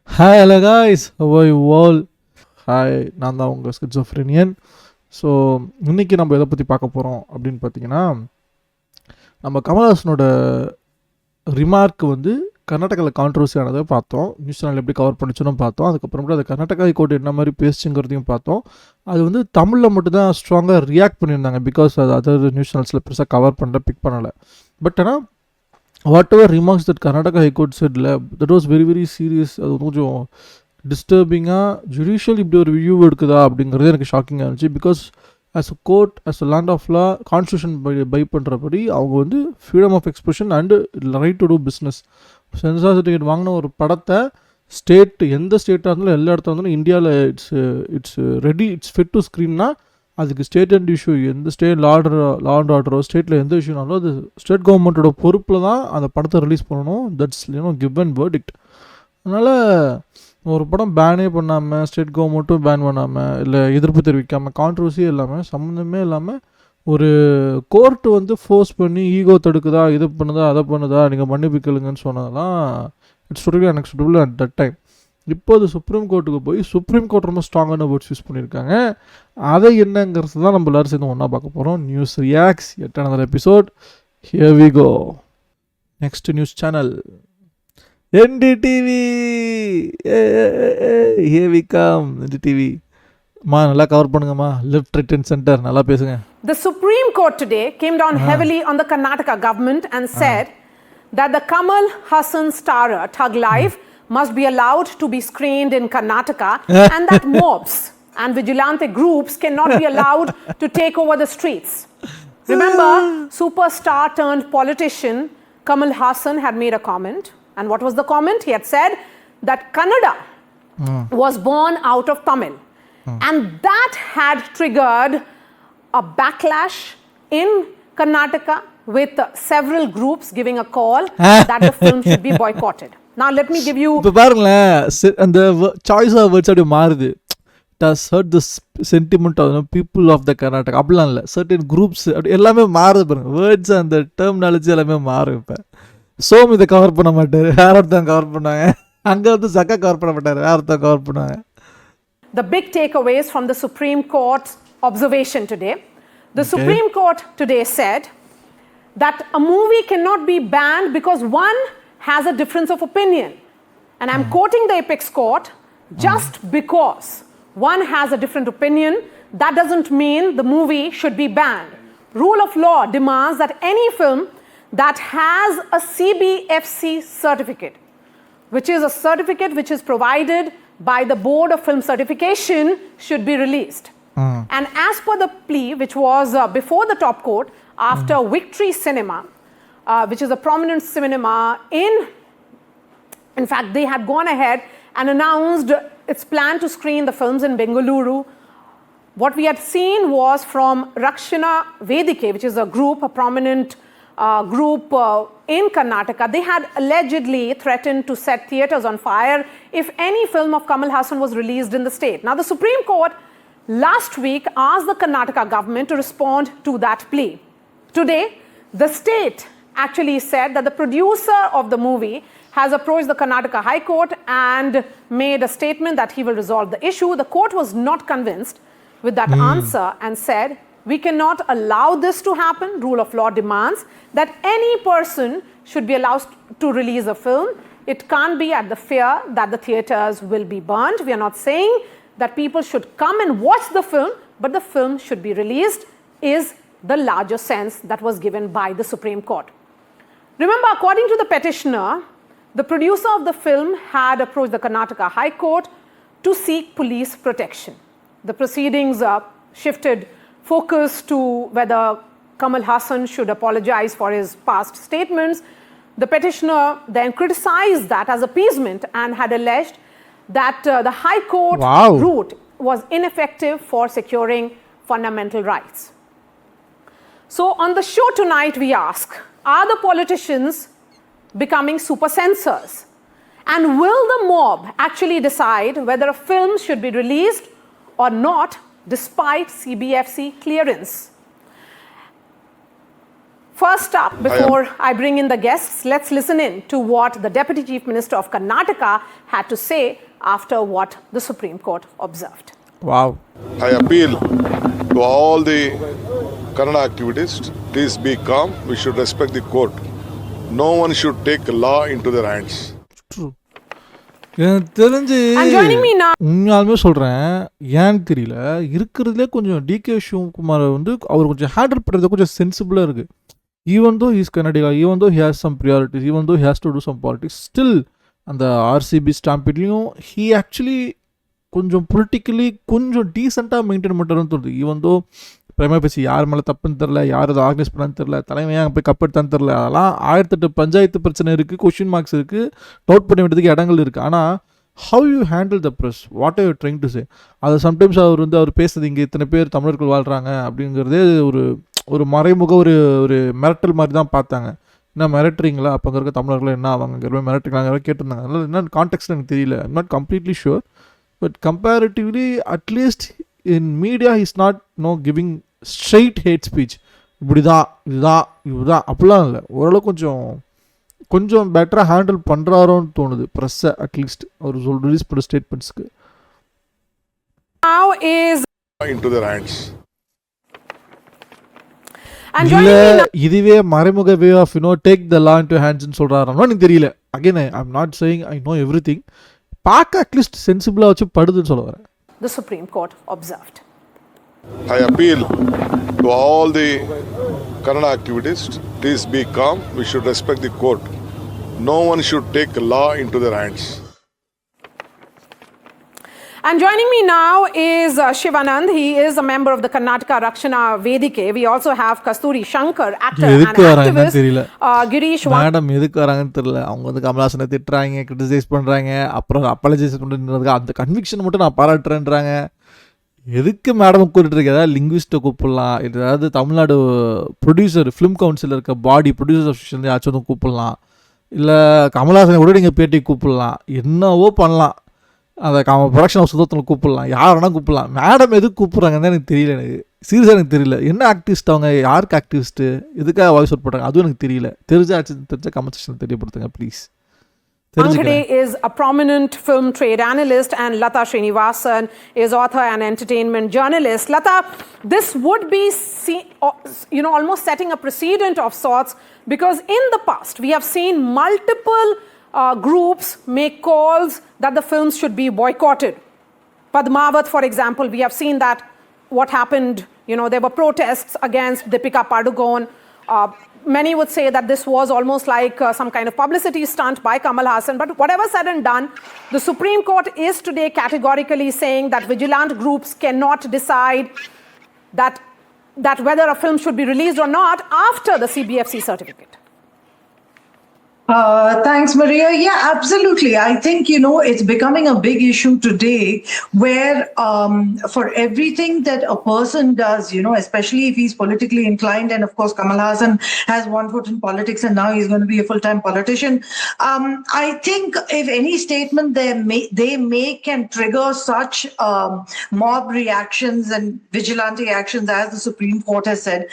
Hi, hello guys. How are you all? Hi, நான் தான் உங்கள் schizophrenian. ஸோ இன்றைக்கி நம்ம எதை பற்றி பார்க்க போகிறோம் அப்படின்னு பார்த்தீங்கன்னா, நம்ம கமல்ஹாசனோட ரிமார்க் வந்து கர்நாடகாவில் கான்ட்ரவர்சி ஆனதை பார்த்தோம். நியூஸ் சேனல் எப்படி கவர் பண்ணிச்சுன்னு பார்த்தோம். அதுக்கப்புறமேட்டு அது கர்நாடகா ஹைகோர்ட் என்ன மாதிரி பேசுங்கிறதையும் பார்த்தோம். அது வந்து தமிழில் மட்டும்தான் ஸ்ட்ராங்காக ரியாக்ட் பண்ணியிருந்தாங்க. பிகாஸ் அது அதர் நியூஸ் சேனல்ஸில் பெருசாக கவர் பண்ணல, பிக் பண்ணலை. பட் ஆனால் whatever remarks that Karnataka high court செட்ல that was very very serious. அது கொஞ்சம் டிஸ்டர்பிங்காக ஜுடிஷியல் இப்படி ஒரு வியூ எடுக்குதா அப்படிங்கிறது எனக்கு ஷாக்கிங்காக இருந்துச்சு. Because as a court, as a land of law, constitution by பண்ணுறபடி அவங்க வந்து freedom of expression and right to do business. Censor certificate வாங்கின ஒரு படத்தை ஸ்டேட், எந்த ஸ்டேட்டாக இருந்தாலும் எல்லா இடத்துல இருந்தாலும் இந்தியாவில் it's ready, it's fit to ஸ்க்ரீன்னா அதுக்கு ஸ்டேட் அண்ட் இஷ்யூ, எந்த ஸ்டேட் லா அண்ட் ஆர்டரோ ஸ்டேட்டில் எந்த இஷ்யூனாலும் அது ஸ்டேட் கவர்மெண்ட்டோட பொறுப்பில் தான் அந்த படத்தை ரிலீஸ் பண்ணணும். That's given verdict. அதனால் ஒரு படம் பேனே பண்ணாமல், ஸ்டேட் கவர்மெண்ட்டும் பேன் பண்ணாமல், இல்லை எதிர்ப்பு தெரிவிக்காமல், கான்ட்ரவர்சியே இல்லாமல், சம்மந்தமே இல்லாமல் ஒரு கோர்ட்டு வந்து ஃபோர்ஸ் பண்ணி ஈகோ தடுக்குதா, இது பண்ணுதா, அதை பண்ணுதா, நீங்கள் மன்னிப்பு கேளுங்கன்னு சொன்னதெல்லாம் it's totally unacceptable at that time. இப்போ அது சுப்ரீம் கோர்ட்டுக்கு போய் சுப்ரீம் கோர்ட் ரொம்ப ஸ்ட்ராங்கான வேர்ட்ஸ் யூஸ் பண்ணியிருக்காங்க. அதை என்னங்கிறது தான் நம்ம எல்லோரும் சேர்ந்து ஒன்றா பார்க்க போகிறோம். News reacts yet another episode. Here we go. Next news channel NDTV. Here we come. NDTV மா நல்லா கவர் பண்ணுங்கம்மா. லெஃப்ட், ரைட் அண்ட் சென்டர் நல்லா பேசுங்க. The Supreme Court today came down heavily on the Karnataka government and said that the Kamal Haasan starrer Thug Life must be allowed to be screened in Karnataka and that mobs and vigilante groups cannot be allowed to take over the streets. Remember, superstar turned politician Kamal Haasan had made a comment, and what was the comment? He had said that Kannada was born out of Tamil, and that had triggered a backlash in Karnataka with several groups giving a call that the film should be boycotted. Now let me give you. இப்போ பாருங்களேன், அந்த choice of words அப்படி மாறுது. Does hurt the sentiment of people of the Karnataka அப்படிலாம் இல்லை, certain groups அப்படி எல்லாமே மாறுது பாருங்க. வேர்ட்ஸ் அந்த டெர்மினாலஜி எல்லாமே மாறும். இப்போ சோம் இதை கவர் பண்ண மாட்டார், வேற ஒருத்தன் கவர் பண்ணாங்க. அங்கே வந்து சக்கா கவர் பண்ண மாட்டார், வேற ஒருத்தன் கவர் பண்ணாங்க. The big takeaways from the Supreme Court's observation today. The Supreme Court today said that a movie cannot be banned because one has a difference of opinion. And I'm quoting the apex court, just because one has a different opinion, that doesn't mean the movie should be banned. Rule of law demands that any film that has a CBFC certificate, which is a certificate which is provided by the Board of Film Certification, should be released. And as per the plea which was before the top court after Victory Cinema, which is a prominent cinema in fact they had gone ahead and announced its plan to screen the films in Bengaluru. What we had seen was from Rakshana Vedike, which is a group, a prominent group in Karnataka. They had allegedly threatened to set theatres on fire if any film of Kamal Haasan was released in the state. Now the Supreme Court last week asked the Karnataka government to respond to that plea. Today, the state actually said that the producer of the movie has approached the Karnataka High Court and made a statement that he will resolve the issue. The court was not convinced with that answer and said, we cannot allow this to happen. Rule of law demands that any person should be allowed to release a film. It can't be at the fear that the theatres will be burned. We are not saying that people should come and watch the film, but the film should be released is the larger sense that was given by the Supreme Court. Remember, according to the petitioner, the producer of the film had approached the Karnataka High Court to seek police protection. The proceedings shifted focus to whether Kamal Haasan should apologize for his past statements. The petitioner then criticized that as appeasement and had alleged that the High Court route was ineffective for securing fundamental rights. So on the show tonight we ask, are the politicians becoming super censors? And will the mob actually decide whether a film should be released or not despite CBFC clearance? First up, before I bring in the guests, let's listen in to what the Deputy Chief Minister of Karnataka had to say after what the Supreme Court observed. Wow. I appeal to all the Kannada activists, please be calm. We should respect the court. No one should take law into their hands. True. எனக்கு தெரிஞ்சு And joining me now, உண்மையாலுமே சொல்கிறேன், ஏன்னு தெரியல, இருக்கிறதுலே கொஞ்சம் decay Sivakumar வந்து அவர் கொஞ்சம் ஹேண்டில் பண்ணுறது கொஞ்சம் சென்சிபிளாக இருக்குது. Even though he's Kannadiga, even though he has some priorities, even though he has to do some politics, still அந்த ஆர்சிபி ஸ்டாம்பிட்லேயும் ஹீ ஆக்சுவலி கொஞ்சம் பொலிட்டிக்கலி கொஞ்சம் டீசெண்டாக மெயின்டைன் பண்ணுறதுன்னு தோணுது. ஈவன் தோ பிரேமா பேசி யார் மேலே தப்புன்னு தெரில, யார் அதை ஆர்கனைஸ் பண்ணான்னு தெரில, தலைமையாக போய் கப் எடுத்தான்னு தெரில, அதெல்லாம் 1008 பஞ்சாயத்து பிரச்சனை இருக்குது, கொஷின் மார்க்ஸ் இருக்குது, டவுட் பண்ண வேண்டியதுக்கு இடங்கள் இருக்குது. ஆனால் how you handle the press, what are you trying to say, அது சம்டைம்ஸ் அவர் பேசுறது இங்கே இத்தனை பேர் தமிழர்கள் வாழ்கிறாங்க அப்படிங்கிறதே ஒரு மறைமுக ஒரு மிரட்டல் மாதிரி தான் பார்த்தாங்க. என்ன மிரட்டுறீங்களா, அப்போ இருக்க தமிழர்கள் என்ன ஆவாங்க மிரட்டுறாங்க கேட்டிருந்தாங்க. அதனால் என்ன கான்டெக்ட் எனக்கு தெரியல, I'm not completely sure, but comparatively at least in media is not giving straight hate speech, இப்படிதான் இதுதான் அப்படிலாம் இல்லை. ஓரளவு கொஞ்சம் பெட்டராக ஹேண்டில் பண்ணுறாரோன்னு தோணுது ப்ரெஸ்ஸை, அட்லீஸ்ட் அவர் ரிலீஸ் பண்ண ஸ்டேட்மெண்ட்ஸ்க்கு. now is Into their hands. and இல்லை joining me now, இதுவே மறைமுக way of take the law into ஹேண்ட்ஸ்னு சொல்கிறாராம்னா எனக்கு தெரியல. Again I am not saying I know every thing, பார்க்க அட்லீஸ்ட் சென்சிபிளாக வச்சு படுதுன்னு சொல்ல வரேன். the Supreme Court observed. I appeal to all the Kannada activists, please be calm. We should respect the court. No one should take law into their hands. And joining me now is Shivanand. He is a member of the Karnataka Rakshana Vedike. We also have Kasturi Shankar, actor and எதுக்கு வராங்கன்னு activist. தெரியல. Girish madam எதுக்கு வராங்கன்னு தெரியல. அவங்க வந்து கமல்ஹாசனை திட்டுறாங்க, criticise பண்ணுறாங்க, அப்புறம் அப்பாலஜைஸ் பண்ணுறதுக்கு அந்த கன்விக்ஷன் மட்டும் நான் பாராட்டுறேன்றாங்க. எதுக்கு மேடம் கூப்பிட்டுருக்கு? ஏதாவது லிங்குவிஸ்ட்டை கூப்பிடலாம், ஏதாவது தமிழ்நாடு ப்ரொடியூசர் ஃபிலிம் கவுன்சில் இருக்க பாடி ப்ரொடியூசர் அசோசியேஷன் யாச்சும் வந்து கூப்பிடலாம், இல்லை கமல்ஹாசனை கூட நீங்கள் பேட்டி கூப்பிடலாம், என்னவோ பண்ணலாம், அந்த ப்ரொடக்ஷன் ஹவுஸ் சுத்தத்தில் கூப்பிடலாம், யார் வேணால் கூப்பிடலாம். மேடம் எதுக்கு கூப்பிட்றாங்கன்னு எனக்கு தெரியல. எனக்கு சீரியஸாக எனக்கு தெரியல. என்ன ஆக்டிவிஸ்ட் அவங்க, யாருக்கு ஆக்டிவிஸ்ட்டு, எதுக்காக வாய்ஸ் அவுட் பண்ணுறாங்க, அதுவும் எனக்கு தெரியல. தெரிஞ்ச கமெண்ட் செக்ஷனில் தெரியப்படுத்துங்க please. Ankade is a prominent film trade analyst, and Lata Srinivasan is author and entertainment journalist. Lata, this would be almost setting a precedent of sorts, because in the past we have seen multiple groups make calls that the films should be boycotted. Padmavat, for example, we have seen that what happened, there were protests against Deepika Padukone. Many would say that this was almost like some kind of publicity stunt by Kamal Haasan. But whatever said and done, the Supreme Court is today categorically saying that vigilant groups cannot decide that whether a film should be released or not after the CBFC certificate. Thanks, Maria. Yeah, absolutely. I think, it's becoming a big issue today where for everything that a person does, especially if he's politically inclined, and of course, Kamal Haasan has one foot in politics and now he's going to be a full-time politician. I think if any statement they make can trigger such mob reactions and vigilante actions, as the Supreme Court has said,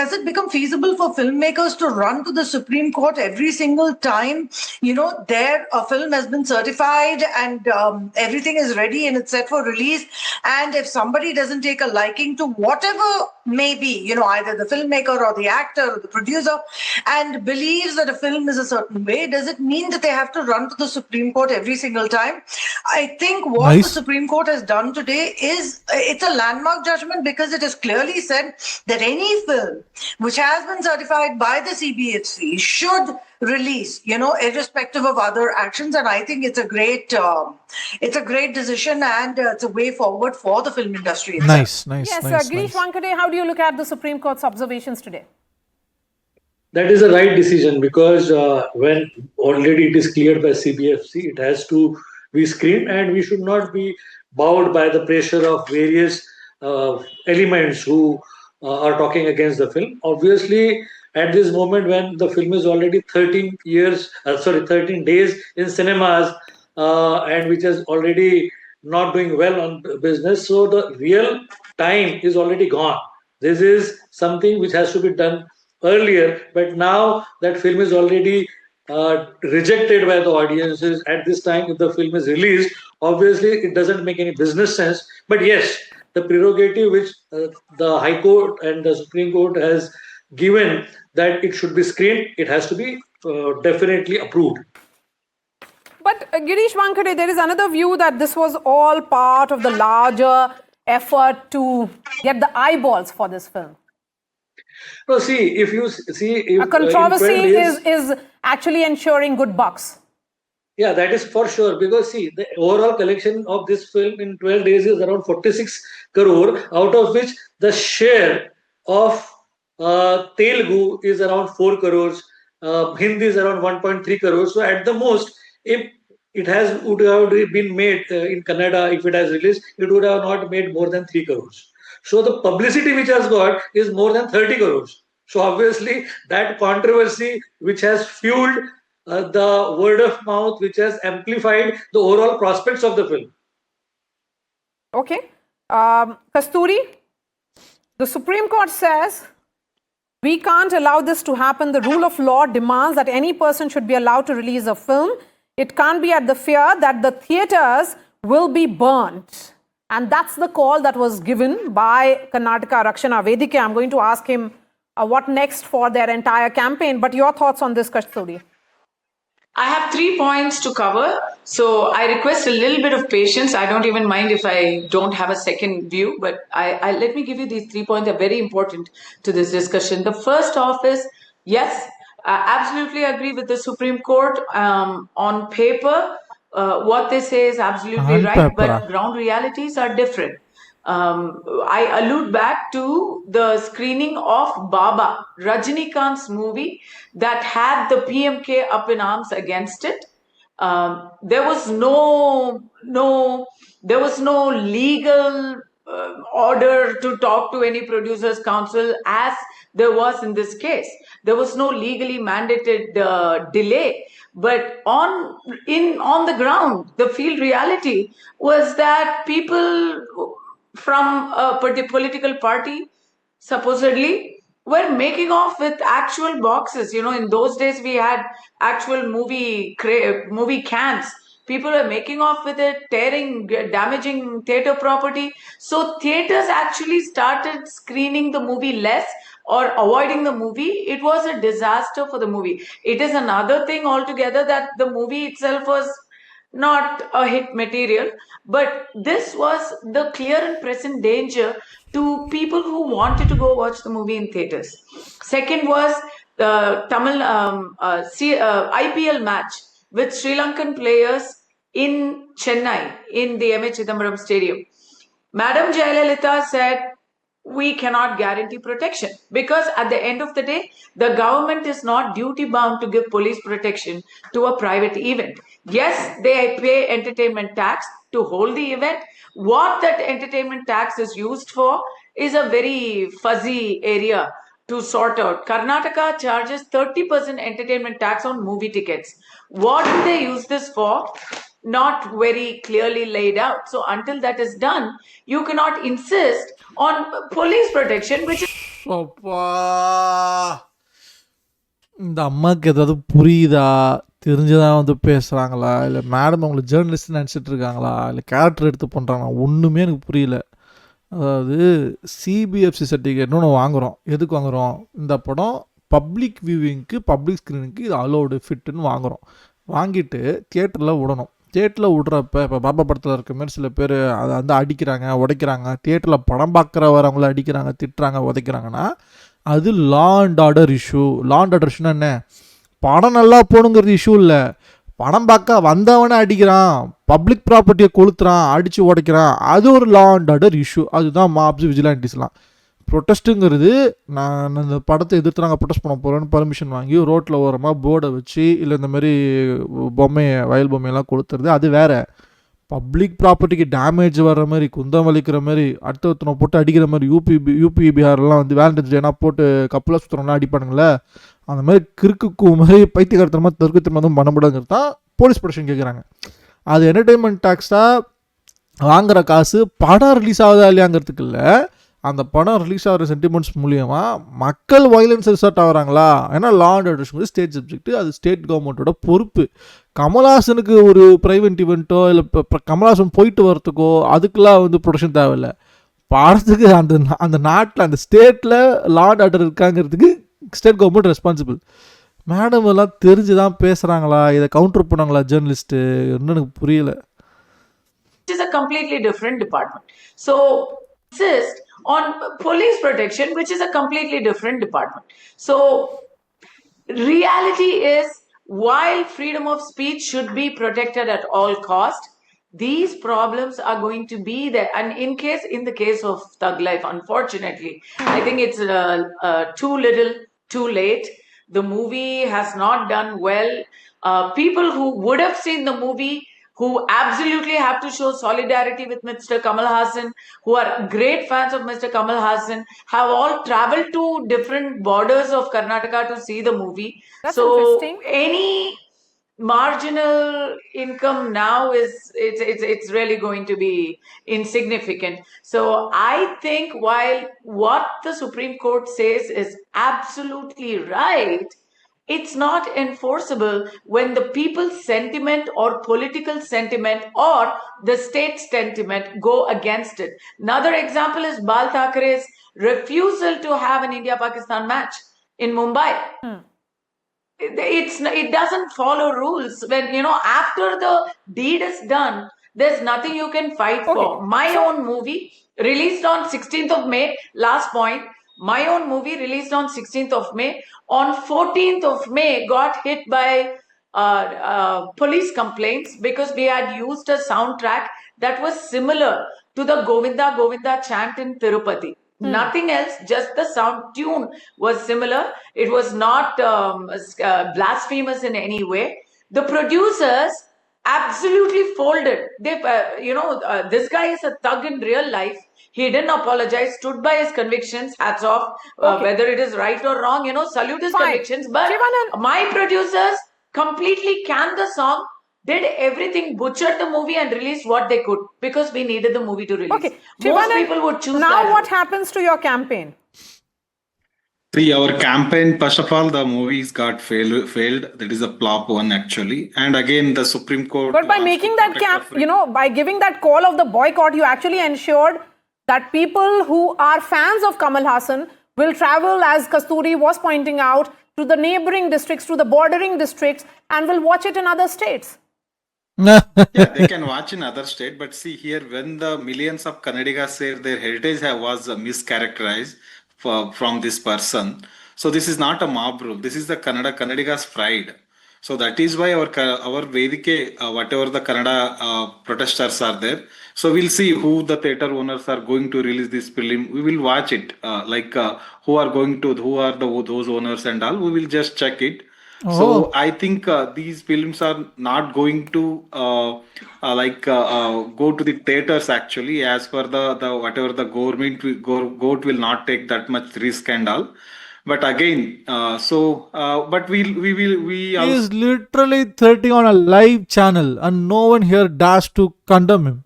does it become feasible for filmmakers to run to the Supreme Court every single time their film has been certified and everything is ready and it's set for release, and if somebody doesn't take a liking to whatever may be, either the filmmaker or the actor or the producer, and believes that a film is a certain way, does it mean that they have to run to the Supreme Court every single time? I think what the Supreme Court has done today is it's a landmark judgment, because it has clearly said that any film which has been certified by the CBFC should release, irrespective of other actions. And I think it's a great decision, and it's a way forward for the film industry itself. Nice. Yes, Girish Vankade, how do you look at the Supreme Court's observations today? That is a right decision, because when already it is cleared by CBFC, it has to be screened, and we should not be bowed by the pressure of various elements who are talking against the film. Obviously, at this moment, when the film is already 13 days in cinemas, and which is already not doing well on business, so the real time is already gone. This is something which has to be done earlier, but now that film is already rejected by the audiences at this time. If the film is released, obviously it doesn't make any business sense. But yes, the prerogative which the High Court and the Supreme Court has given, that it should be screened, it has to be definitely approved. But Girish Vankade, there is another view that this was all part of the larger effort to get the eyeballs for this film. No, see, if you see, if, a controversy is actually ensuring good bucks. Yeah, that is for sure. Because see, the overall collection of this film in 12 days is around 46 crore, out of which the share of Telugu is around 4 crores, Hindi is around 1.3 crores. So at the most, if it would have been made in Kannada, if it has released, it would have not made more than 3 crores. So the publicity which has got is more than 30 crores. So obviously that controversy which has fueled the word of mouth, which has amplified the overall prospects of the film. Okay. Kasturi, the Supreme Court says we can't allow this to happen. The rule of law demands that any person should be allowed to release a film. It can't be at the fear that the theatres will be burnt. And that's the call that was given by Karnataka Rakshana Vedike. I'm going to ask him what next for their entire campaign. But your thoughts on this, Kasturi? I have 3 points to cover. So I request a little bit of patience. I don't even mind if I don't have a second view, but I let me give you these 3 points. They're very important to this discussion. The first off is, yes, I absolutely agree with the Supreme Court. On paper, what they say is absolutely right, but ground realities are different. I allude back to the screening of Baba, Rajinikanth's movie that had the PMK up in arms against it. There was no legal order to talk to any producers council as there was in this case. There was no legally mandated delay. But on the ground, the field reality was that people from a political party supposedly were making off with actual boxes. You know, in those days we had actual movie cans. People were making off with it, damaging theater property. So theaters actually started screening the movie less or avoiding the movie. It was a disaster for the movie. It is another thing altogether that the movie itself was not a hit material, but this was the clear and present danger to people who wanted to go watch the movie in theaters. Second was the Tamil IPL match with Sri Lankan players in Chennai in the M.A. Chidambaram Stadium. Madam Jayalalitha said, we cannot guarantee protection because at the end of the day, the government is not duty bound to give police protection to a private event. Yes, they pay entertainment tax to hold the event. What that entertainment tax is used for is a very fuzzy area to sort out. Karnataka charges 30% entertainment tax on movie tickets. What do they use this for? Not very clearly laid out. So until that is done, you cannot insist on police protection, which is... இந்த அம்மாவுக்கு ஏதாவது புரியுதா, தெரிஞ்சுதான் வந்து பேசுகிறாங்களா, இல்லை madam அவங்களை journalist நினச்சிட்டு இருக்காங்களா, இல்லை கேரக்டர் எடுத்து பண்ணுறாங்களா, ஒன்றுமே எனக்கு புரியல. அதாவது சிபிஎஃப்சி சர்டிஃபிகேட்னு ஒன்று வாங்குகிறோம். எதுக்கு வாங்குகிறோம்? இந்த படம் பப்ளிக் வியூவிங்க்கு, பப்ளிக் ஸ்க்ரீனிங்க்கு இது அலோடு ஃபிட்டுன்னு வாங்குகிறோம். வாங்கிட்டு தியேட்டரில் விடணும். தியேட்டரில் விட்றப்ப இப்போ பாபா படத்தில் இருக்க மாதிரி சில பேர் அதை வந்து அடிக்கிறாங்க, உடைக்கிறாங்க, தியேட்டரில் படம் பார்க்குற வரவங்கள அடிக்கிறாங்க, திட்டுறாங்க, உதைக்கிறாங்கன்னா அது law and order issue. Law and order இஷ்யூனா என்ன? படம் நல்லா போகணுங்கிறது இஷ்யூ இல்லை, படம் பார்க்க வந்தவனே அடிக்கிறான், பப்ளிக் ப்ராப்பர்ட்டியை கொளுத்துறான், அடித்து உடைக்கிறான், அது ஒரு லா அண்ட் ஆர்டர் இஷ்யூ. அதுதான் மாப்ஸ் விஜிலாண்டிஸ்லாம். ப்ரொட்டஸ்ட்டுங்கிறது நான் இந்த படத்தை எதிர்த்து நாங்கள் ப்ரொட்டஸ்ட் பண்ண போகிறோன்னு பர்மிஷன் வாங்கி ரோட்டில் ஓரமாக போர்டை வச்சு இல்லை இந்த மாதிரி வயல் பொம்மையெல்லாம் கொடுத்துறது அது வேறு. பப்ளிக் ப்ராப்பர்ட்டிக்கு டேமேஜ் வர்ற மாதிரி, குந்தம் வலிக்கிற மாதிரி, அடுத்தவத்தனை போட்டு அடிக்கிற மாதிரி, யூபி பிஹார்லாம் வந்து வேலண்டைன்ஸ் டேனா போட்டு கப்பலாக சுற்றுறோம்லாம் அடிப்பானுங்களே, அந்த மாதிரி கிறுக்கு மாதிரி பைத்தியக்காரத்தனமாக தற்கொலை வந்து பண்ண முடியாதுங்கிறது தான் போலீஸ் ப்ரொடெக்ஷன் கேட்குறாங்க. அது என்டர்டெயின்மெண்ட் டேக்ஸாக வாங்குகிற காசு படம் ரிலீஸ் ஆகுதா இல்லையாங்கிறதுக்கு இல்லை, அந்த படம் ரிலீஸ் ஆகிற சென்டிமெண்ட்ஸ் மூலியமாக மக்கள் வயலன்ஸ் ரிசார்ட் ஆகிறாங்களா? ஏன்னா law and order state subject, அது ஸ்டேட் கவர்மெண்ட்டோட பொறுப்பு. கமல்ஹாசனுக்கு ஒரு ப்ரைவேட் இவெண்ட்டோ இல்லை இப்போ கமல்ஹாசன் போயிட்டு வரத்துக்கோ அதுக்கெலாம் வந்து ப்ரொடக்ஷன் தேவையில்லை. படத்துக்கு அந்த நாட்டில் அந்த ஸ்டேட்டில் லா அண்ட் ஆர்டர் இருக்காங்கிறதுக்கு ஸ்டேட் கவர்மெண்ட் ரெஸ்பான்சிபிள். மேடம் எல்லாம் தெரிஞ்சு தான் பேசுகிறாங்களா, இதை கவுண்டர் பண்ணாங்களா ஜேர்னலிஸ்ட்டு, இன்னும் எனக்கு புரியல. It is a completely different department. So, insist on police protection, which is a completely different department. So, reality is, while freedom of speech should be protected at all cost, these problems are going to be there. And in the case of Thug Life, unfortunately, I think it's too little, too late. The movie has not done well. People who would have seen the movie, who absolutely have to show solidarity with Mr. Kamal Haasan, who are great fans of Mr. Kamal Haasan, have all traveled to different borders of Karnataka to see the movie. That's so interesting. Any marginal income now it's really going to be insignificant. So I think while what the Supreme Court says is absolutely right, it's not enforceable when the people's sentiment or political sentiment or the state sentiment go against it. Another example is Bal Thackeray's refusal to have an India-Pakistan match in Mumbai. It doesn't follow rules. When, after the deed is done, there's nothing you can fight for. My own movie released on 16th of May, last point, my own movie released on 16th of May, on 14th of May got hit by police complaints because we had used a soundtrack that was similar to the Govinda Govinda chant in Tirupati. Nothing else, just the sound tune was similar. It was not blasphemous in any way. The producers absolutely folded. They, this guy is a thug in real life. He didn't apologize, stood by his convictions, hats off, whether it is right or wrong, salute his convictions. But my producers completely canned the song, did everything, butchered the movie and released what they could because we needed the movie to release. Most people would choose now that. What happens to your campaign? See, our campaign, first of all, the movies got failed. That is a flop one, actually. And again, the Supreme Court... But by making that by giving that call of the boycott, you actually ensured that people who are fans of Kamal Haasan will travel, as Kasturi was pointing out, to the neighboring districts, to the bordering districts, and will watch it in other states. Yeah, they can watch in other state, but see here, when the millions of Kannadigas said their heritage was mischaracterized from this person, so this is not a mob rule. This is the Kannadigas' pride. So that is why our Vedike, whatever the Kannada protesters are there, so we'll see who the theater owners are going to release this film. We will watch it, who are those owners and all. We will just check it. So I think these films are not going to go to the theaters actually, as per the whatever the government will not take that much risk and all. But again, but we he is literally threatening on a live channel, and no one here dares to condemn him.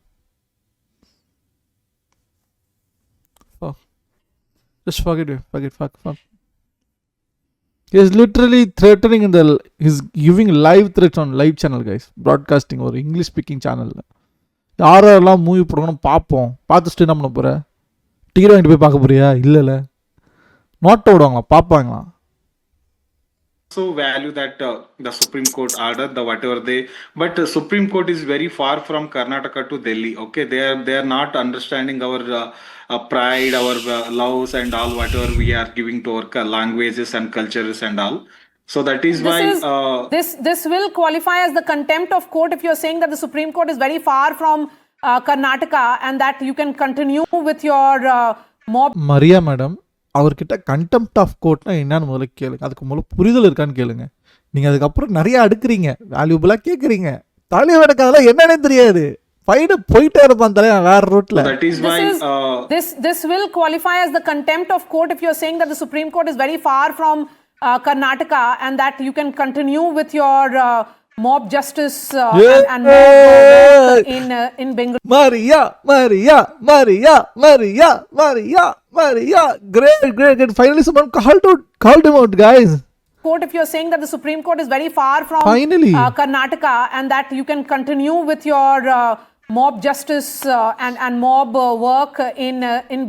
Oh. Just forget it. Fuck. He is literally threatening he's giving live threats on live channel, guys. Broadcasting or English speaking channel. யாரெல்லாம் movie போடணும் பார்ப்போம். பார்த்துட்டு என்ன பண்ண போற? Ticket வாங்கிட்டு போய் பார்க்க போறியா? இல்லைல்ல. நோட்டை விடுவாங்களா? பார்ப்பாங்களா? So value that the Supreme Court order, but the Supreme Court is very far from Karnataka to Delhi. Okay, they are not understanding our pride, our loves and all, whatever we are giving to our languages and cultures and all. So that is why this will qualify as the contempt of court if you're saying that the Supreme Court is very far from Karnataka and that you can continue with your mob. Maria madam, அவர்கிட்ட contempt of கோர்ட்னா என்னன்னு முதல்ல கேளுங்க. அதுக்கு முதல்ல புரிதல் இருக்கான்னு கேளுங்க. நீங்கள் அதுக்கப்புறம் நிறைய அடுக்குறீங்க, வேல்யூபிளாக கேட்குறீங்க. தலைவனுக்கு அதெல்லாம் என்னன்னே தெரியாது. ஃபைடு போயிட்டே இருப்பான் தலைவன் வேற ரூட்ல. This will qualify as the contempt of court if you're saying that the Supreme Court is very far from Karnataka and that you can continue with your mob justice and mob in Bengaluru. Maria. Yeah, great. Finally, someone called him out, guys. Court, if you're saying that the Supreme Court is very far from Finally. Karnataka and that you can continue with your mob justice and mob work in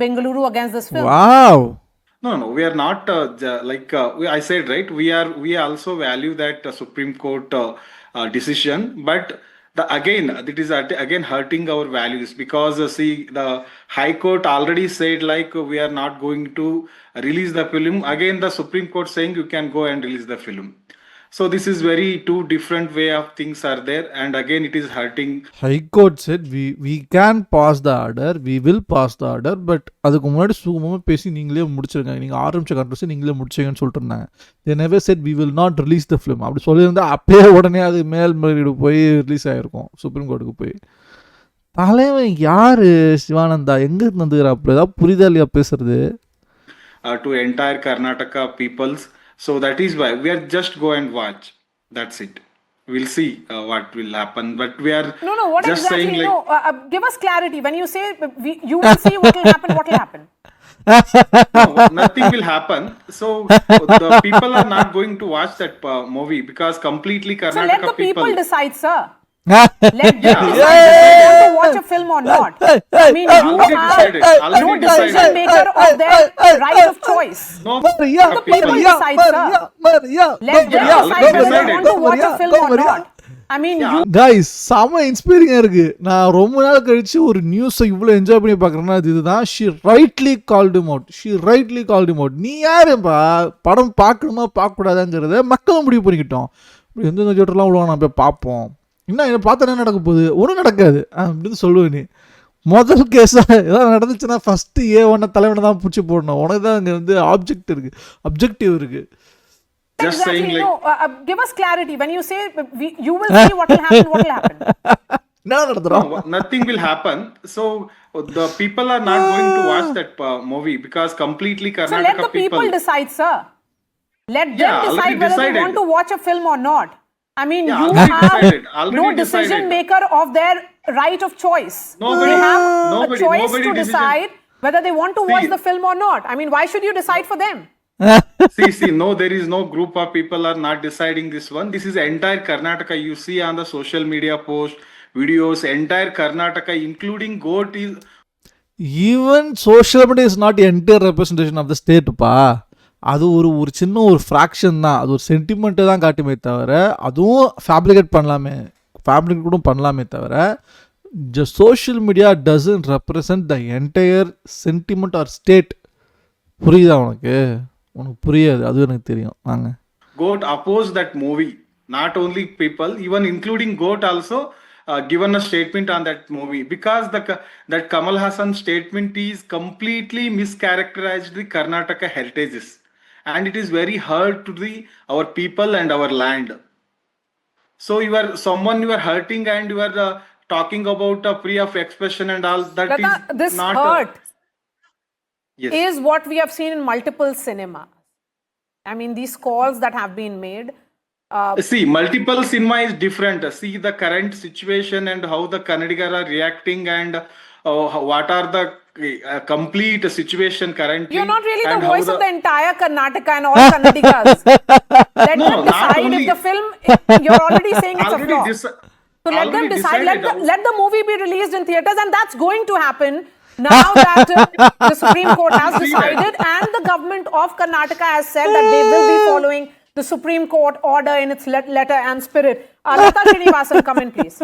Bengaluru against this film. Wow. No, we are not I said, right? We also value that Supreme Court decision, but it is again hurting our values because see, the High Court already said like we are not going to release the film. Again, the Supreme Court saying you can go and release the film. So this is very two different way of things are there, and again it is hurting. High Court said we can pass the order, we will pass the order, but அதுக்கு முன்னாடி சுகமாக பேசி நீங்களே முடிச்சிருங்க, நீங்கள் ஆரம்பிச்ச கண்ட்ரஸை நீங்களே முடிச்சிங்கன்னு சொல்லிட்டு இருந்தாங்க. They never said we will not release the film. அப்படி சொல்லியிருந்தா அப்பயே உடனே அது மேல்முறையீடு போய் ரிலீஸ் ஆகிருக்கும் சுப்ரீம் கோர்ட்டுக்கு போய். தலைவன் யார் சிவானந்தா, எங்கே இருந்து வந்துக்கிறாப்புல, ஏதாவது புரிதா இல்லையா பேசுறது? To entire Karnataka peoples. So that is why we are just go and watch. That's it. We'll see what will happen. But we are what just exactly? saying like, Give us clarity. When you say you will see what will happen, what will happen? no, nothing will happen. So the people are not going to watch that movie because completely Karnataka So let the people decide, sir. Let them decide whether they want to watch a film or not. I mean, you are no decision maker of their right of choice. no, Let the people decide, sir. Let them decide whether they want to watch a film or not. I mean, guys, செம இன்ஸ்பைரிங்காக இருக்குது. நான் ரொம்ப நாள் கழிச்சு ஒரு நியூஸை இவ்வளோ enjoy பண்ணி பார்க்குறேன்னா இதுதான். She rightly called him out. நீ யாருப்பா, படம் பார்க்கணுமா பார்க்கக்கூடாதாங்கிறத மக்களும் முடிவு பண்ணிக்கிட்டோம். இப்படி எந்தெந்த ஜோட்டர்லாம் விடுவாங்க, நம்ம போய் பார்ப்போம். என்ன பார்த்தா என்ன நடக்க போகுது, ஒன்றும் நடக்காது அப்படின்னு சொல்லுவேன். நீ முதல் கேஸாக ஏதாவது நடந்துச்சுன்னா ஃபஸ்ட்டு A1 தலைவனை தான் பிடிச்சி போடணும். உனக்கு தான் அங்கே வந்து அப்ஜெக்டிவ் இருக்குது. just saying like, give us clarity. When you say you will see what will happen, what will happen? என்ன நடத்துகிறோம்? no, nothing will happen. So the people are not going to watch that movie because completely Karnataka So let the people decide, sir. Let them decide whether they want to watch a film or not. I mean, you are no decision maker of their right of choice. They have a choice to decide whether they want to watch the film or not. I mean, why should you decide for them? see, no, there is no group of people are not deciding this one. This is entire Karnataka. You see on the social media post, videos, entire Karnataka, including GOAT is... Even social media is not the entire representation of the state, pa. அது ஒரு சின்ன ஒரு fraction தான், அது ஒரு சென்டிமெண்ட்டை தான் காட்டுமே தவிர, அதுவும் ஃபேப்ரிகேட் கூட பண்ணலாமே தவிர, social media doesn't represent the entire sentiment or state. புரியுதா உனக்கு புரியாது, அது எனக்கு தெரியும். வாங்க, GOAT opposed that movie. Not only people, even including GOAT also given a statement on that movie because that Kamal Haasan statement is completely mischaracterized the Karnataka heritages. And it is very hurt to our people and our land. So you are hurting and you are talking about free of expression and all that. This not hurt yes. is what we have seen in multiple cinemas. I mean, these calls that have been made. See, multiple cinema is different. See the current situation and how the Kannadigas are reacting and what are the complete situation currently. You're not really the voice of the entire Karnataka and all Kannadigas. Let them decide if the film, you're already saying it's a flop. So let them decide, let the movie be released in theatres, and that's going to happen now that the Supreme Court has decided and the government of Karnataka has said that they will be following the Supreme Court order in its letter and spirit. Lata Srinivasan, come in please.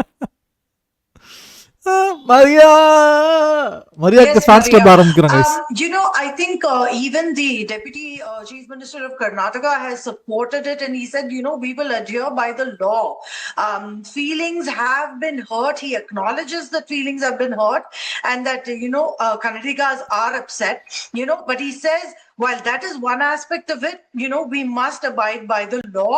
Maria Yes, fans club Maria. ஆரம்பிக்கிறோம் guys. I think even the Deputy Chief Minister of Karnataka has supported it, and he said, we will adhere by the law. Feelings have been hurt. He acknowledges that feelings have been hurt and that, Kannadigas are upset, but he says, while that is one aspect of it, we must abide by the law,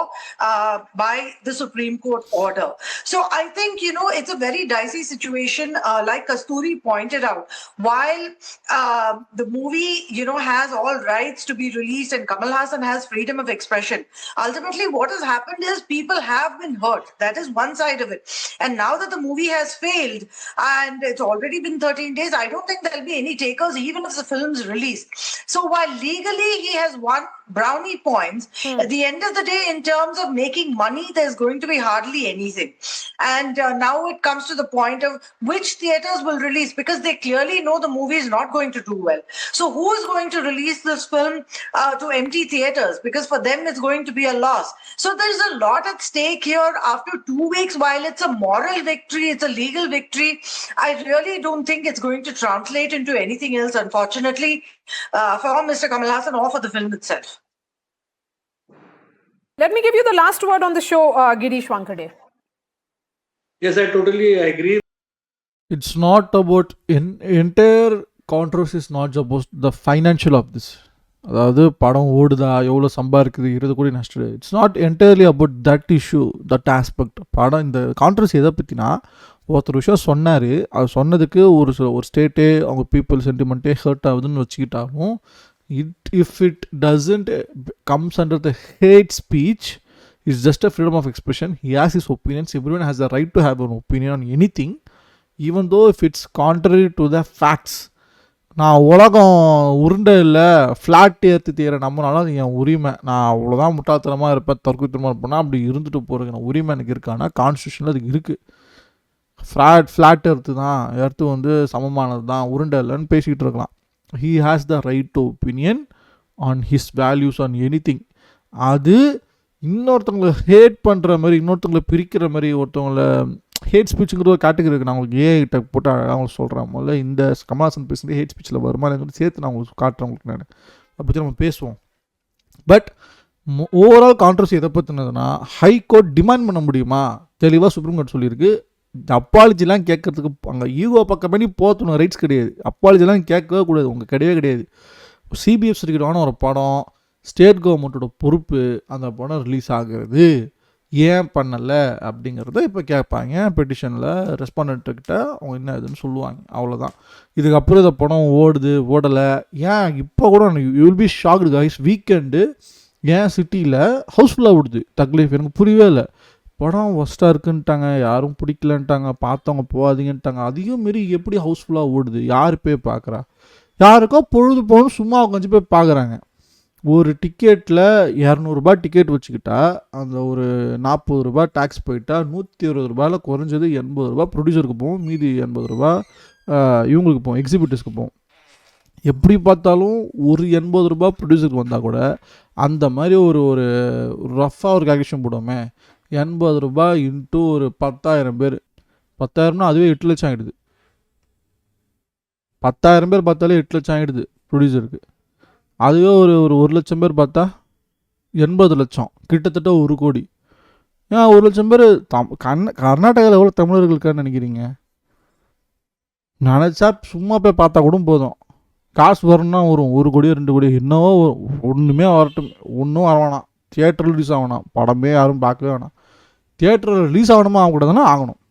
by the Supreme Court order. So I think, it's a very dicey situation. Like Kasturi pointed out, while the movie, has all rights to be released and Kamal Haasan has freedom of expression, ultimately what has happened is people have been hurt. That is one side of it. And now that the movie has failed and it's already been 13 days, I don't think there'll be any takers even if the film's released. So while legally he has won brownie points, at the end of the day, in terms of making money, there's going to be hardly anything. And now it comes to the point of which theaters will release, because they clearly know the movie is not going to do well. So who is going to release this film to empty theaters? Because for them, it's going to be a loss. So there's a lot at stake here. After 2 weeks, while it's a moral victory, it's a legal victory, I really don't think it's going to translate into anything else, unfortunately, for Mr. Kamal Haasan or for the film itself. Let me give you the last word on the show, Girish Wankade. Yes, I totally agree. It's not about entire controversy is not about the financial of this. அதாவது படம் ஓடுதா, எவ்வளோ சம்பாதிக்குது, 20 கோடி நஷ்டம். It's not entirely about that issue, that aspect. படம் இந்த controversy எதை பற்றினா, ஒருத்தர் விஷயம் சொன்னார், அது சொன்னதுக்கு ஒரு ஸ்டேட்டே அவங்க பீப்புள் சென்டிமெண்ட்டே ஹர்ட் ஆகுதுன்னு வச்சுக்கிட்டாலும், if it doesn't comes under the hate speech, it's just a freedom of expression. He has his opinions. Everyone has the right to have an opinion on anything, even though if it's contrary to the facts. நான் உலகம் உருண்டை இல்லை, flat ஏற்று தீர நம்மனால அது என் உரிமை. நான் அவ்வளோதான் முட்டாள்தனமாக இருப்பேன், தற்கொலைத்தனமாக இருப்பேன்னா அப்படி இருந்துட்டு போகிறதுக்கு உரிமை எனக்கு இருக்கானா கான்ஸ்டியூஷனில் அதுக்கு இருக்குது. ஃப்ளாட் எர்த்து தான், எர்த்து வந்து சமமானது தான், உருண்டை இல்லைன்னு பேசிக்கிட்டு இருக்கலாம். he has the right to opinion on his values on anything. அது இன்னொருத்தவங்களை ஹேட் பண்ணுற மாதிரி, இன்னொருத்தவங்களை பிரிக்கிற மாதிரி, ஒருத்தவங்களை ஹேட் ஸ்பீச்சுங்கிற ஒரு கேட்டகரி இருக்குது. நான் உங்களுக்கு ஏகிட்ட போட்டு அவங்களுக்கு சொல்கிறேன். முதல்ல இந்த கமல்ஹாசன் பேசுகிறது ஹேட் ஸ்பீச்சில் வருமானங்கிறது சேர்த்து நான் உங்களுக்கு காட்டுறேன். உங்களுக்கு நான் அதை பற்றி நம்ம பேசுவோம். பட் ஓவரால் கான்ட்ரவர்சி எதை பற்றினதுன்னா, ஹை கோர்ட் டிமாண்ட் பண்ண முடியுமா, தெளிவாக சுப்ரீம் கோர்ட் சொல்லியிருக்கு. அப்பாலஜிலாம் கேட்கறதுக்கு அங்கே ஈகோ பக்கம் பண்ணி போத்தணும், ரைட்ஸ் கிடையாது. அப்பாலஜிலாம் கேட்கவே கூடாது, உங்கள் கிடையவே கிடையாது. சிபிஎஃப் சர்டிஃபிகேட்டான ஒரு படம், ஸ்டேட் கவர்மெண்ட்டோட பொறுப்பு. அந்த படம் ரிலீஸ் ஆகிறது ஏன் பண்ணலை அப்படிங்கிறத இப்போ கேட்பாங்க பெட்டிஷனில். ரெஸ்பாண்டன்ட்டுக்கிட்ட அவங்க என்ன இதுன்னு சொல்லுவாங்க, அவ்வளோதான். இதுக்கப்புறம் இந்த படம் ஓடுது ஓடலை, ஏன் இப்போ கூட you will be shocked guys. Weekend ஏன் சிட்டியில் ஹவுஸ்ஃபுல்லாக ஓடுது தக்லீஃப், எனக்கு புரியவே இல்லை. படம் ஒஸ்ட்டாக இருக்குன்ட்டாங்க, யாரும் பிடிக்கலன்ட்டாங்க, பார்த்தவங்க போகாதீங்கன்ட்டாங்க. அதையும் மாரி எப்படி ஹவுஸ்ஃபுல்லாக ஓடுது, யார் போய் பார்க்குறா? யாருக்கோ பொழுது போகணும் சும்மா கொஞ்சம் போய் பார்க்குறாங்க. ஒரு டிக்கெட்டில் 200 ரூபாய் டிக்கெட் வச்சுக்கிட்டா அந்த ஒரு 40 ரூபா டேக்ஸ் போயிட்டா 120 ரூபாயில் குறைஞ்சது 80 ரூபா ப்ரொடியூசருக்கு போகும், மீதி 80 ரூபா இவங்களுக்கு போகும், எக்ஸிபிட்டர்ஸ்க்கு போகும். எப்படி பார்த்தாலும் ஒரு 80 ரூபா ப்ரொடியூசருக்கு வந்தால் கூட அந்த மாதிரி ஒரு ரஃப்பாக ஒரு கேல்குலேஷன் போடுவோமே, 80 ரூபா இன்ட்டு ஒரு 10,000 பேர், 10,000னா அதுவே 8 லட்சம் ஆகிடுது. 10,000 பேர் பார்த்தாலே 8 லட்சம் ஆகிடுது ப்ரொடியூசருக்கு. அதுவே ஒரு லட்சம் பேர் பார்த்தா 80 லட்சம், கிட்டத்தட்ட 1 கோடி. ஏன் 1 லட்சம் பேர் கர்நாடகாவில் எவ்வளோ தமிழர்கள் இருக்கான்னு நினைக்கிறீங்க? நினச்சா சும்மா போய் பார்த்தா கூட போதும், காசு வரணும்னா வரும். 1 கோடியோ 2 கோடியோ என்னவோ ஒன்றுமே வரட்டும், ஒன்றும் வர வேணாம். தியேட்டரில் ரிலீஸ் ஆகணும், படமே யாரும் பார்க்கவே வேணாம். தியேட்டரில் ரிலீஸ் ஆகணுமா ஆகக்கூடாதுன்னா ஆகணும்.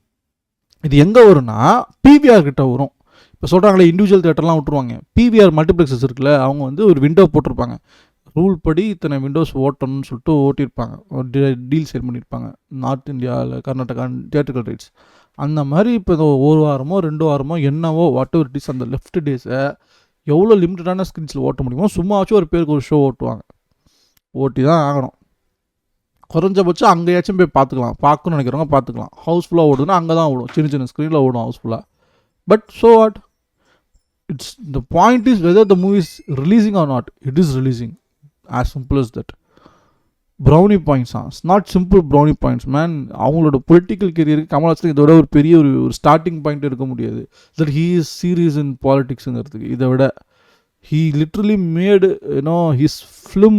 இது எங்கே வரும்னா பிவிஆர் கிட்ட வரும். இப்போ சொல்கிறாங்களே இண்டிவிஜுவல் தேட்டர்லாம் விட்டுருவாங்க. பிவிஆர் மல்டிப்ளெக்ஸஸ் இருக்குல்ல, அவங்க வந்து ஒரு விண்டோ போட்டிருப்பாங்க, ரூல் படி இத்தனை விண்டோஸ் ஓட்டணும்னு சொல்லிட்டு ஓட்டியிருப்பாங்க, டீல் சைன் பண்ணியிருப்பாங்க. நார்த் இந்தியாவில் கர்நாடகா தியேட்டர்கள் ரைட்ஸ் அந்த மாதிரி. இப்போ இந்த 1 வாரமோ 2 வாரமோ என்னவோ வாட் எவர் டேஸ், அந்த லெஃப்ட் டேஸை எவ்வளோ லிமிட்டடான ஸ்க்ரீன்ஸில் ஓட்ட முடியுமோ சும்மாச்சும் ஒரு பேருக்கு ஒரு ஷோ ஓட்டுவாங்க. ஓட்டி தான் ஆகணும். குறைஞ்சபட்சம் அங்கேயாச்சும் போய் பார்த்துக்கலாம், பார்க்கணும்னு நினைக்கிறவங்க பார்த்துக்கலாம். ஹவுஸ்ஃபுல்லாக ஓடுதுன்னா அங்கே தான் ஓடும், சின்ன சின்ன ஸ்க்ரீனில் ஓடும் ஹவுஸ்ஃபுல்லாக. But so what, it's the point is whether the movie is releasing or not. It is releasing, as simple as that. brownie points it's not simple brownie points man. அவங்களோட பொலிட்டிக்கல் கெரியருக்கு கமல்ஹாசன் இதோட ஒரு பெரிய ஒரு ஸ்டார்டிங் பாயிண்ட் இருக்க முடியாது. that he is serious in politicsங்கிறதுக்கு இதை விட he literally made his film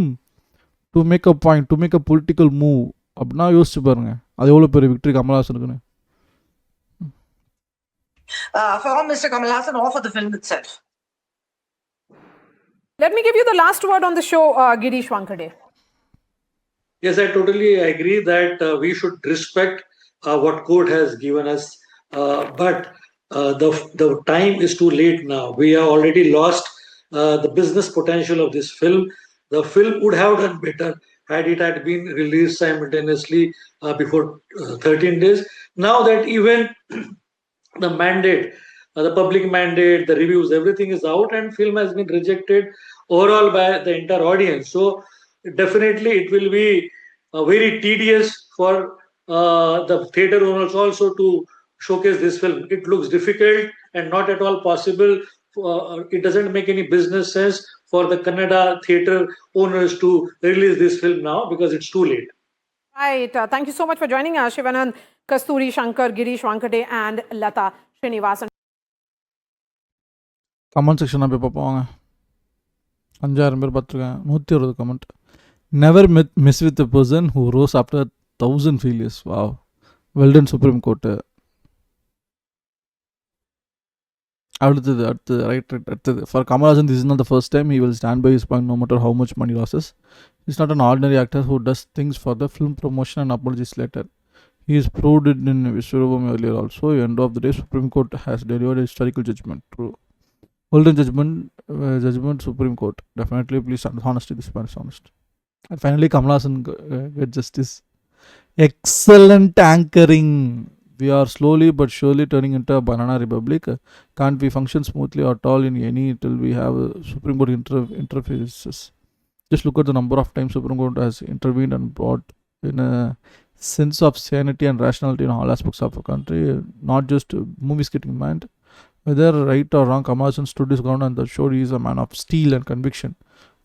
to make a point, to make a political move. அப்படின்னா யோசிச்சு பாருங்க, அது எவ்வளோ பெரிய victory கமல்ஹாசனுக்குன்னு. For Mr. Kamal Haasan or for the film itself. Let me give you the last word on the show, Girish Wankade. Yes, I totally agree that we should respect what court has given us, but the time is too late now. We have already lost the business potential of this film. The film would have done better had it had been released simultaneously before 13 days. Now that even the mandate, the public mandate, the reviews, everything is out, and film has been rejected overall by the entire audience. So definitely, it will be very tedious for the theater owners also to showcase this film. It looks difficult and not at all possible. It doesn't make any business sense for the Kannada theater owners to release this film now because it's too late. Right. Thank you so much for joining us, Shivanand, Kasturi Shankar, Girish Wankade, and Lata Srinivasan. Comment section போய் பார்ப்போம் வாங்க. 5000 பேர் பார்த்துருக்கேன். 120 comment. Never miss with a person who rose after 1000 failures. Wow. Well done, Supreme Court. அடுத்தது for Kamal Haasan, this is not the first time he will stand by his point no matter how much money losses. He's not an ordinary actor who does things for the film promotion and apologies later. He has proved it in Vishwarubhumi earlier also. End of the day, Supreme Court has delivered a historical judgment. True. Well done, judgment, Supreme Court. Definitely, please, honesty, this man is honest. And finally, Kamal Haasan get justice. Excellent anchoring. We are slowly but surely turning into a banana republic. Can't we function smoothly at all in any till we have Supreme Court interfaces? Just look at the number of times Supreme Court has intervened and brought in a sense of sanity and rationality in all aspects of a country, not just movies getting banned. Whether right or wrong, Kamal Haasan stood his ground and showed he is a man of steel and conviction.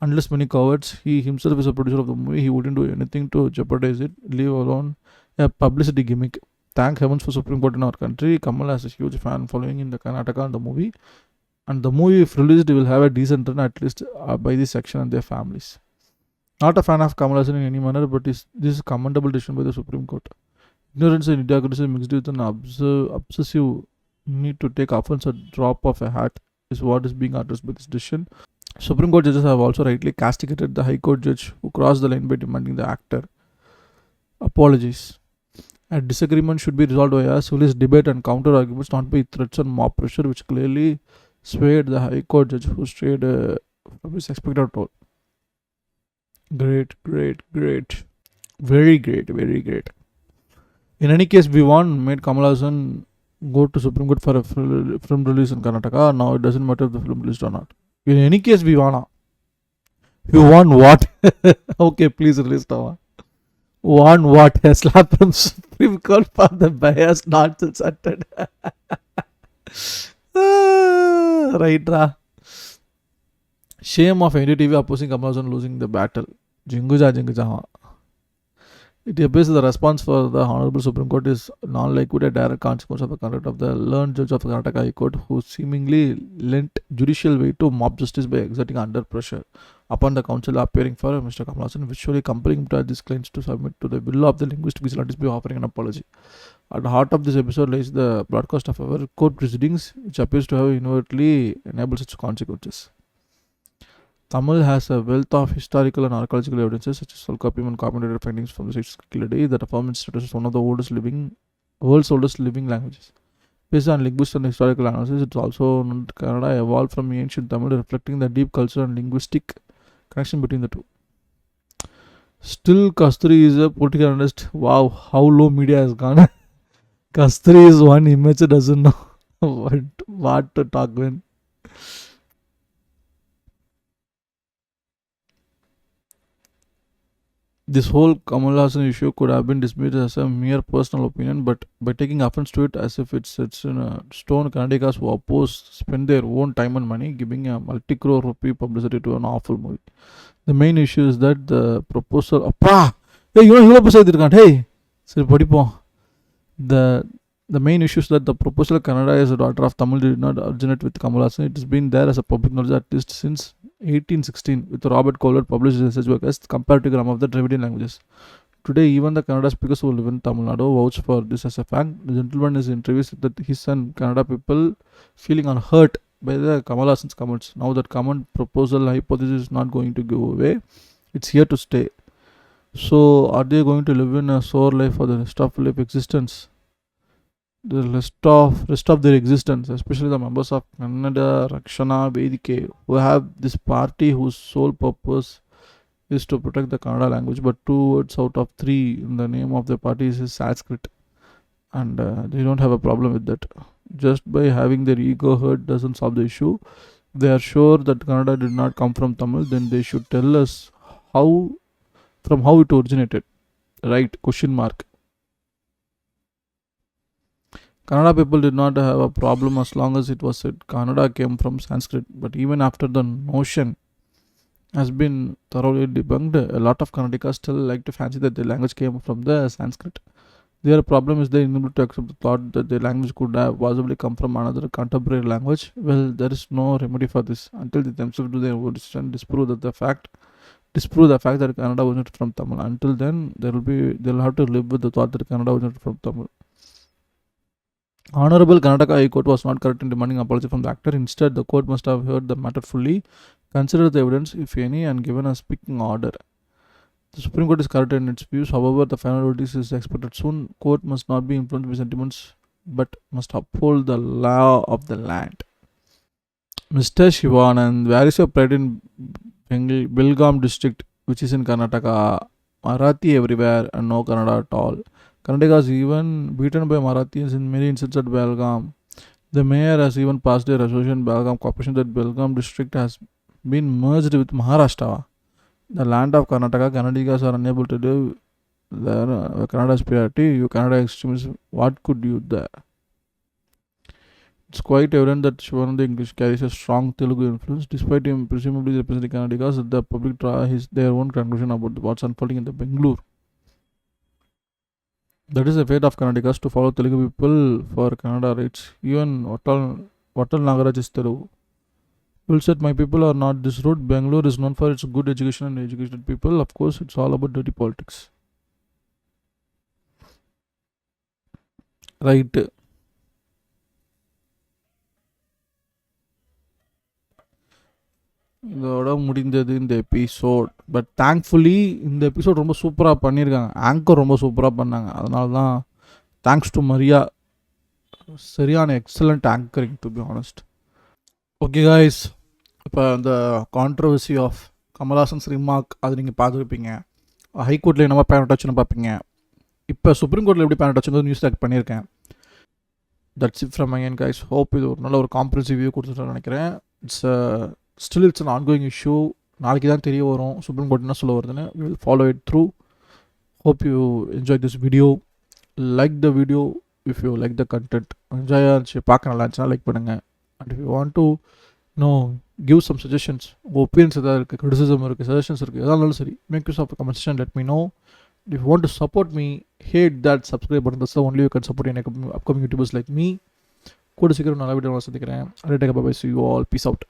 Unless many cowards, he himself is a producer of the movie, he wouldn't do anything to jeopardize it, leave alone a publicity gimmick. Thank heavens for Supreme Court in our country. Kamal has a huge fan following in the Karnataka and the movie. And the movie, if released, will have a decent run at least by this section and their families. Not a fan of Kamal Haasan in any manner, but this is a commendable decision by the Supreme Court. Ignorance and idiocracy mixed with an obsessive need to take offense at drop of a hat is what is being addressed by this decision. Supreme Court judges have also rightly castigated the High Court judge who crossed the line by demanding the actor apologies. A disagreement should be resolved via civilized debate and counter arguments, not by threats and mob pressure, which clearly swayed the High Court judge who strayed from his expected role. Great. Very great. In any case, we made Kamal Haasan go to Supreme Court for a film release in Karnataka. Now it doesn't matter if the film released or not. In any case, we won. You won what? Okay, please release now. Won what? A slap from Supreme Court for the bias nonsense uttered. Right, ra. Shame of NDTV opposing Kamal Haasan losing the battle. Jinguja. It appears the response for the Honorable Supreme Court is non-liquid, a direct consequence of the conduct of the learned judge of the Karnataka High Court, who seemingly lent judicial weight to mob justice by exerting under pressure upon the counsel appearing for Mr. Kamal Haasan, visually compelling him to these claims to submit to the will of the linguistic vigilantes by offering an apology. At the heart of this episode lies the broadcast of our court proceedings, which appears to have inadvertently enabled such consequences. Tamil has a wealth of historical and archaeological evidences such as Solkapim and carbon-dated findings from the 6th Kilade that affirm its status as one of the world's oldest living languages. Based on linguistic and historical analysis, it's also known that Kannada evolved from ancient Tamil, reflecting the deep cultural and linguistic connection between the two. Still, Kasturi is a political analyst. Wow, how low media has gone. Kasturi is one image, doesn't know what to talk when. This whole Kamal Haasan issue could have been dismissed as a mere personal opinion, but by taking offense to it as if it's in a stone, Kannadigas who oppose spend their own time and money giving a multi-crore rupee publicity to an awful movie. The main issue is that the proposal... The main issue is that the proposal Kannada is a daughter of Tamil did not originate with Kamal Haasan. It has been there as a public knowledge at least since 1816, with Robert Collier published research work as comparative grammar of the Dravidian languages. Today, even the Kannada speakers who live in Tamil Nadu vouch for this as a fact. The gentleman is interviews that his and Kannada people feeling unhurt by the Kamal Haasan's comments. Now that comment proposal hypothesis is not going to go away, it's here to stay. So are they going to live in a sore life for the rest of life existence? The rest of their existence, especially the members of Kannada Rakshana Vedike, who have this party whose sole purpose is to protect the Kannada language, but 2 words out of 3 in the name of the party is Sanskrit, and they don't have a problem with that. Just by having their ego hurt doesn't solve the issue. If they are sure that Kannada did not come from Tamil, then they should tell us how it originated, right? Question mark. Kannada people did not have a problem as long as it was said Kannada came from Sanskrit, but even after the notion has been thoroughly debunked, a lot of Kannadikas still like to fancy that their language came from the Sanskrit. Their problem is their inability to accept the thought that their language could have possibly come from another contemporary language. Well, there is no remedy for this until they themselves do their own research and disprove the fact that Kannada originated from Tamil. Until then, they'll have to live with the thought that Kannada originated from Tamil. Honorable Karnataka High Court was not correct in demanding apology from the actor. Instead, the court must have heard the matter fully, considered the evidence, if any, and given a speaking order. The Supreme Court is correct in its views. However, the final verdict is expected soon. Court must not be influenced by sentiments, but must uphold the law of the land. Mr. Shivanand, where is your pride in Belgaum district, which is in Karnataka? Marathi everywhere and no Kannada at all. Kannadiga is even beaten by Marathis in many instances at Belgaum. The mayor has even passed a resolution in Belgaum Corporation that Belgaum district has been merged with Maharashtra, the land of Karnataka. Kannadigas are unable to live there. Kannada superiority, you Kannada extremists, what could you there? It's quite evident that Shivananda English carries a strong Telugu influence. Despite him presumably representing Kannadigas, the public draw their own conclusion about what's unfolding in the Bengaluru. That is the fate of Kannadigas, to follow Telugu people for Kannada rights. Even Vatal Nagaraj is Telugu. Will said, my people are not this road. Bangalore is known for its good education and educated people. Of course, it's all about dirty politics. Right. இதோட முடிந்தது இந்த episode. But thankfully இந்த episode ரொம்ப சூப்பராக பண்ணியிருக்காங்க. Anchor ரொம்ப சூப்பராக பண்ணாங்க. அதனால தான் தேங்க்ஸ் டு மரியா. சரியான excellent anchoring, to be honest. Okay guys, இப்போ அந்த கான்ட்ரவர்சி ஆஃப் கமல்ஹாசன்ஸ் ரிமார்க் அது நீங்கள் பார்த்துருப்பீங்க. ஹைகோர்ட்டில் என்னமா பேன் டச்சுன்னு பார்ப்பீங்க. இப்போ சுப்ரீம் கோர்ட்டில் எப்படி பேன் டச்சுங்கிறது நியூஸ் டேக் பண்ணியிருக்கேன். That's it from again guys. Hope இது ஒரு நல்ல ஒரு காம்ப்ரஹென்சிவ் வியூ கொடுத்துட்டேன்னு நினைக்கிறேன். Still it's an ongoing issue. நாளைக்கு தான் தெரிய வரும் சுப்ரீம் கோர்ட் என்ன சொல்ல வருதுன்னு. We will follow it through. Hope you enjoyed this video. Like the video if you like the content. Enjoy ஆச்சு, பார்க்க நல்லா இருந்துச்சுன்னா லைக் பண்ணுங்கள். And if you want to give some suggestions, உங்கள் ஒப்பீனியன்ஸ் எதாவது இருக்குது, கிரிட்டிசிசம் இருக்குது, சஜஷன்ஸ் இருக்குது, எதாக இருந்தாலும் சரி, make use of the comment section, let me know. If you want to support me, hit that subscribe button. That's the only way you can support any upcoming YouTubers like me. கூட சீக்கிரம் நல்ல video சந்திக்கிறேன். Bye bye. See you all. Peace out.